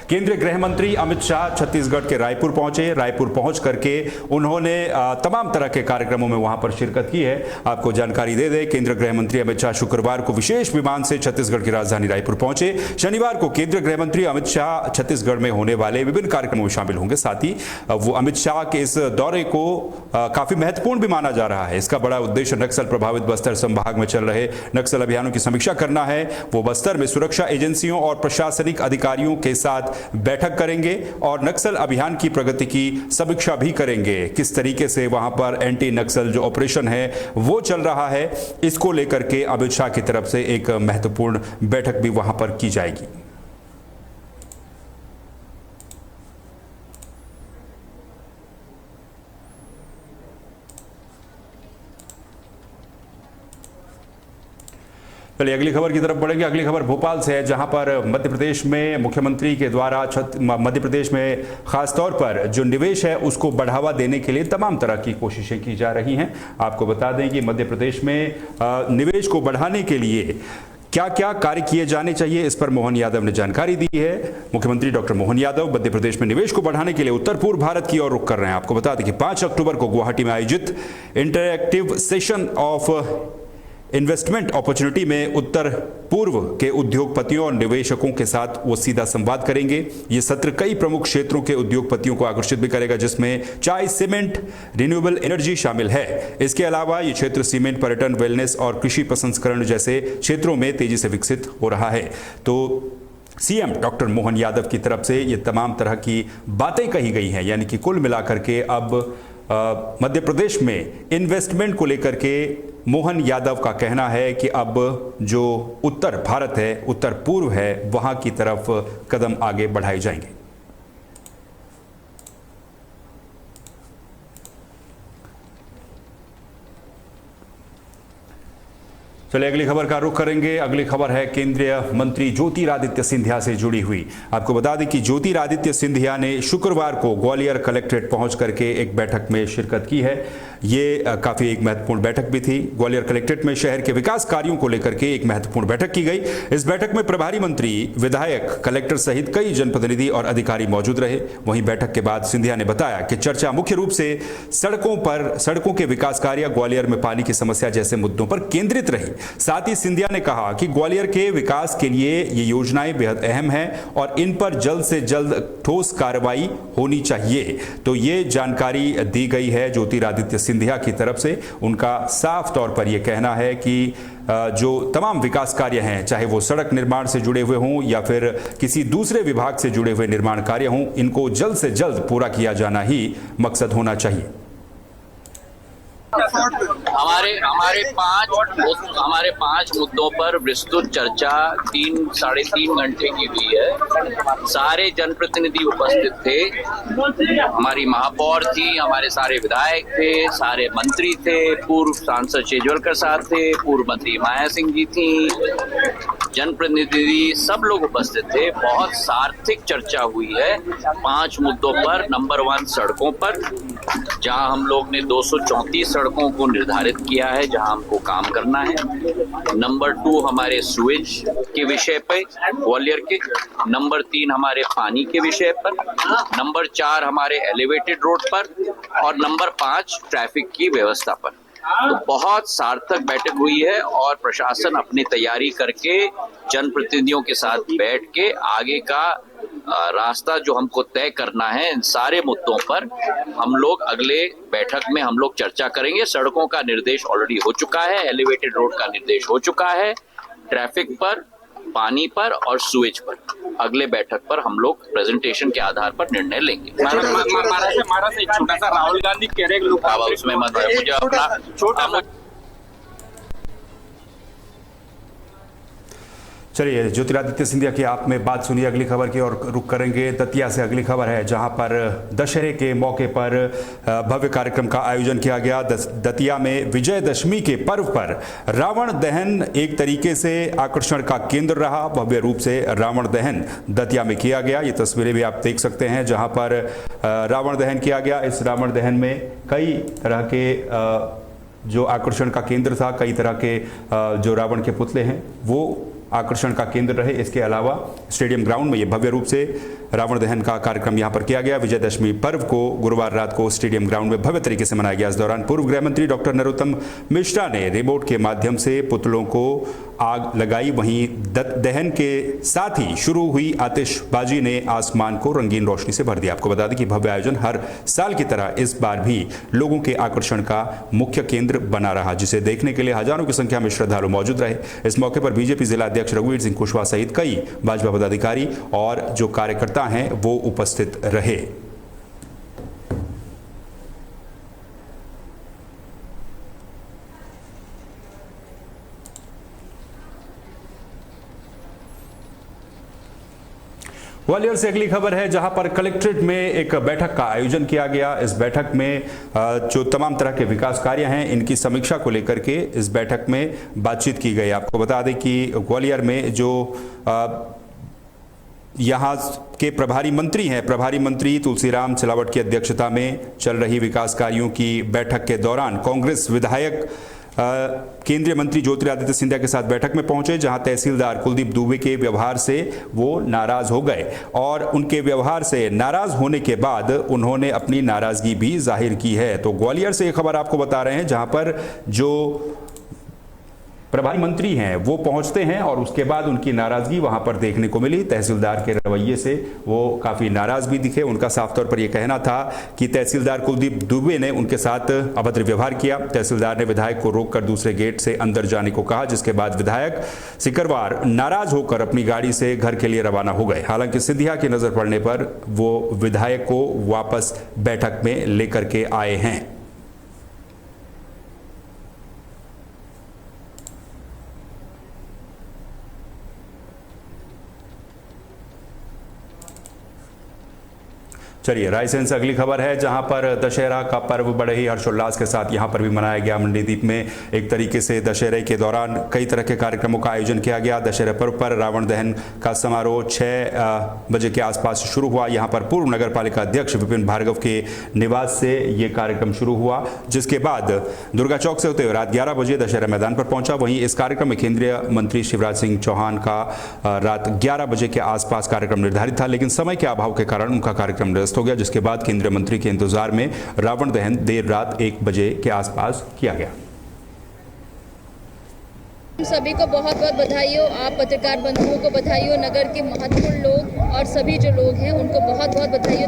केंद्रीय गृह मंत्री अमित शाह छत्तीसगढ़ के रायपुर पहुंचे। रायपुर पहुंच करके उन्होंने तमाम तरह के कार्यक्रमों में वहां पर शिरकत की है। आपको जानकारी दे दें, केंद्रीय गृह मंत्री अमित शाह शुक्रवार को विशेष विमान से छत्तीसगढ़ की राजधानी रायपुर पहुंचे। शनिवार को केंद्रीय गृह मंत्री अमित शाह छत्तीसगढ़ में होने वाले विभिन्न कार्यक्रमों में शामिल होंगे। साथ ही वो अमित शाह के इस दौरे को काफी महत्वपूर्ण भी माना जा रहा है। इसका बड़ा उद्देश्य नक्सल प्रभावित बस्तर संभाग में चल रहे नक्सल अभियानों की समीक्षा करना है। वो बस्तर में सुरक्षा एजेंसियों और प्रशासनिक अधिकारियों के साथ बैठक करेंगे और नक्सल अभियान की प्रगति की समीक्षा भी करेंगे। किस तरीके से वहां पर एंटी नक्सल जो ऑपरेशन है वो चल रहा है, इसको लेकर के अमित शाह की तरफ से एक महत्वपूर्ण बैठक भी वहां पर की जाएगी। चलिए अगली खबर की तरफ बढ़ेंगे। अगली खबर भोपाल से है, जहां पर मध्य प्रदेश में मुख्यमंत्री के द्वारा मध्य प्रदेश में खासतौर पर जो निवेश है उसको बढ़ावा देने के लिए तमाम तरह की कोशिशें की जा रही हैं। आपको बता दें कि मध्य प्रदेश में निवेश को बढ़ाने के लिए क्या क्या कार्य किए जाने चाहिए, इस पर मोहन यादव ने जानकारी दी है। मुख्यमंत्री डॉक्टर मोहन यादव मध्य प्रदेश में निवेश को बढ़ाने के लिए उत्तर पूर्व भारत की ओर रुख कर रहे हैं। आपको बता दें कि 5 अक्टूबर को गुवाहाटी में आयोजित interactive session of investment opportunity में उत्तर पूर्व के उद्योगपतियों और निवेशकों के साथ वो सीधा संवाद करेंगे। ये सत्र कई प्रमुख क्षेत्रों के उद्योगपतियों को आकर्षित भी करेगा, जिसमें चाय, सीमेंट, रिन्यूएबल एनर्जी शामिल है। इसके अलावा ये क्षेत्र सीमेंट, पर्यटन, वेलनेस और कृषि प्रसंस्करण जैसे क्षेत्रों में तेजी से विकसित हो रहा है। तो सीएम डॉक्टर मोहन यादव की तरफ से ये तमाम तरह की बातें कही गई हैं, यानी कि कुल मिलाकर के अब मध्य प्रदेश में इन्वेस्टमेंट को लेकर के मोहन यादव का कहना है कि अब जो उत्तर भारत है, उत्तर पूर्व है, वहां की तरफ कदम आगे बढ़ाए जाएंगे। चलिए अगली खबर का रुख करेंगे। अगली खबर है केंद्रीय मंत्री ज्योतिरादित्य सिंधिया से जुड़ी हुई। आपको बता दें कि ज्योतिरादित्य सिंधिया ने शुक्रवार को ग्वालियर कलेक्ट्रेट पहुंच करके एक बैठक में शिरकत की है। ये काफी एक महत्वपूर्ण बैठक भी थी। ग्वालियर कलेक्ट्रेट में शहर के विकास कार्यों को लेकर के एक महत्वपूर्ण बैठक की गई। इस बैठक में प्रभारी मंत्री, विधायक, कलेक्टर सहित कई जनप्रतिनिधि और अधिकारी मौजूद रहे। वहीं बैठक के बाद सिंधिया ने बताया कि चर्चा मुख्य रूप से सड़कों के विकास कार्य, ग्वालियर में पानी की समस्या जैसे मुद्दों पर केंद्रित रही। साथ ही सिंधिया ने कहा कि ग्वालियर के विकास के लिए ये योजनाएं बेहद अहम हैं और इन पर जल्द से जल्द ठोस कार्रवाई होनी चाहिए। तो ये जानकारी दी गई है ज्योतिरादित्य सिंधिया की तरफ से। उनका साफ तौर पर यह कहना है कि जो तमाम विकास कार्य हैं, चाहे वो सड़क निर्माण से जुड़े हुए हों या फिर किसी दूसरे विभाग से जुड़े हुए निर्माण कार्य हों, इनको जल्द से जल्द पूरा किया जाना ही मकसद होना चाहिए। हमारे पांच मुद्दों पर विस्तृत चर्चा 3-3.5 घंटे की हुई है। सारे जनप्रतिनिधि उपस्थित थे। हमारी महापौर थी, हमारे सारे विधायक थे, सारे मंत्री थे, पूर्व सांसद शेजवलकर साहब थे, पूर्व मंत्री माया सिंह जी थी, जनप्रतिनिधि सब लोग उपस्थित थे। बहुत सार्थक चर्चा हुई है 5 मुद्दों पर। नंबर 1 सड़कों पर, जहां हम लोग ने 234 सड़कों को निर्धारित किया है जहां हमको काम करना है। नंबर 2 हमारे सुएज के विषय पर ग्वालियर के। नंबर 3 हमारे पानी के विषय पर। नंबर 4 हमारे एलिवेटेड रोड पर और नंबर 5 ट्रैफिक की व्यवस्था पर। तो बहुत सार्थक बैठक हुई है और प्रशासन अपनी तैयारी करके जनप्रतिनिधियों के साथ बैठ के आगे का रास्ता जो हमको तय करना है, इन सारे मुद्दों पर हम लोग अगले बैठक में हम लोग चर्चा करेंगे। सड़कों का निर्देश ऑलरेडी हो चुका है, एलिवेटेड रोड का निर्देश हो चुका है, ट्रैफिक पर, पानी पर और सुएज पर अगले बैठक पर हम लोग प्रेजेंटेशन के आधार पर निर्णय लेंगे। हमारा से एक छोटा सा राहुल गांधी कह रहे हैं उसमें मत है, मुझे अपना छोटा। चलिए ज्योतिरादित्य सिंधिया की आप में बात सुनिए। अगली खबर की और रुख करेंगे। दतिया से अगली खबर है, जहां पर दशहरे के मौके पर भव्य कार्यक्रम का आयोजन किया गया। दतिया में विजयदशमी के पर्व पर रावण दहन एक तरीके से आकर्षण का केंद्र रहा। भव्य रूप से रावण दहन दतिया में किया गया। ये तस्वीरें भी आप देख सकते हैं, जहां पर रावण दहन किया गया। इस रावण दहन में कई तरह के जो आकर्षण का केंद्र था, कई तरह के जो रावण के पुतले हैं वो आकर्षण का केंद्र रहे। इसके अलावा स्टेडियम ग्राउंड में ये भव्य रूप से रावण दहन का कार्यक्रम यहां पर किया गया। विजयदशमी पर्व को गुरुवार रात को स्टेडियम ग्राउंड में भव्य तरीके से मनाया गया। इस दौरान पूर्व गृह मंत्री डॉक्टर नरोत्तम मिश्रा ने रिमोट के माध्यम से पुतलों को आग लगाई। वहीं दहन के साथ ही शुरू हुई आतिशबाजी ने आसमान को रंगीन रोशनी से भर दिया। आपको बता दें कि भव्य आयोजन हर साल की तरह इस बार भी लोगों के आकर्षण का मुख्य केंद्र बना रहा, जिसे देखने के लिए हजारों की संख्या में श्रद्धालु मौजूद रहे। इस मौके पर बीजेपी जिला अध्यक्ष रघुवीर सिंह कुशवाहा सहित कई भाजपा पदाधिकारी और जो कार्यकर्ता हैं वो उपस्थित रहे। ग्वालियर से अगली खबर है, जहां पर कलेक्ट्रेट में एक बैठक का आयोजन किया गया। इस बैठक में जो तमाम तरह के विकास कार्य हैं इनकी समीक्षा को लेकर के इस बैठक में बातचीत की गई। आपको बता दें कि ग्वालियर में जो यहाँ के प्रभारी मंत्री हैं, प्रभारी मंत्री तुलसीराम सिलावट की अध्यक्षता में चल रही विकास कार्यों की बैठक के दौरान कांग्रेस विधायक केंद्रीय मंत्री ज्योतिरादित्य सिंधिया के साथ बैठक में पहुंचे, जहां तहसीलदार कुलदीप दुबे के व्यवहार से वो नाराज हो गए और उनके व्यवहार से नाराज होने के बाद उन्होंने अपनी नाराजगी भी जाहिर की है। तो ग्वालियर से ये खबर आपको बता रहे हैं, जहां पर जो प्रभारी मंत्री हैं वो पहुंचते हैं और उसके बाद उनकी नाराजगी वहां पर देखने को मिली। तहसीलदार के रवैये से वो काफी नाराज भी दिखे। उनका साफ तौर पर यह कहना था कि तहसीलदार कुलदीप दुबे ने उनके साथ अभद्र व्यवहार किया। तहसीलदार ने विधायक को रोककर दूसरे गेट से अंदर जाने को कहा, जिसके बाद विधायक सिकरवार नाराज होकर अपनी गाड़ी से घर के लिए रवाना हो गए। हालांकि सिंधिया की नजर पड़ने पर वो विधायक को वापस बैठक में लेकर के आए हैं। चलिए रायसेन से अगली खबर है, जहां पर दशहरा का पर्व बड़े ही हर्षोल्लास के साथ यहां पर भी मनाया गया। मंडीदीप में एक तरीके से दशहरे के दौरान कई तरह के कार्यक्रमों का आयोजन किया गया। दशहरा पर्व पर रावण दहन का समारोह 6 बजे के आसपास शुरू हुआ। यहां पर पूर्व नगर पालिका अध्यक्ष विपिन भार्गव के निवास से ये कार्यक्रम शुरू हुआ, जिसके बाद दुर्गा चौक से होते हुए रात 11 बजे दशहरा मैदान पर पहुंचा। वहीं इस कार्यक्रम में केंद्रीय मंत्री शिवराज सिंह चौहान का रात 11 बजे के आसपास कार्यक्रम निर्धारित था, लेकिन समय के अभाव के कारण उनका कार्यक्रम निरस्त हो गया, जिसके बाद केंद्रीय मंत्री के इंतजार में रावण दहन देर रात 1 बजे के आसपास किया गया। सभी को बहुत बहुत बधाई हो। आप पत्रकार बंधुओं को बधाई हो। नगर के महत्वपूर्ण लोग और सभी जो लोग हैं उनको बहुत बहुत बधाई हो।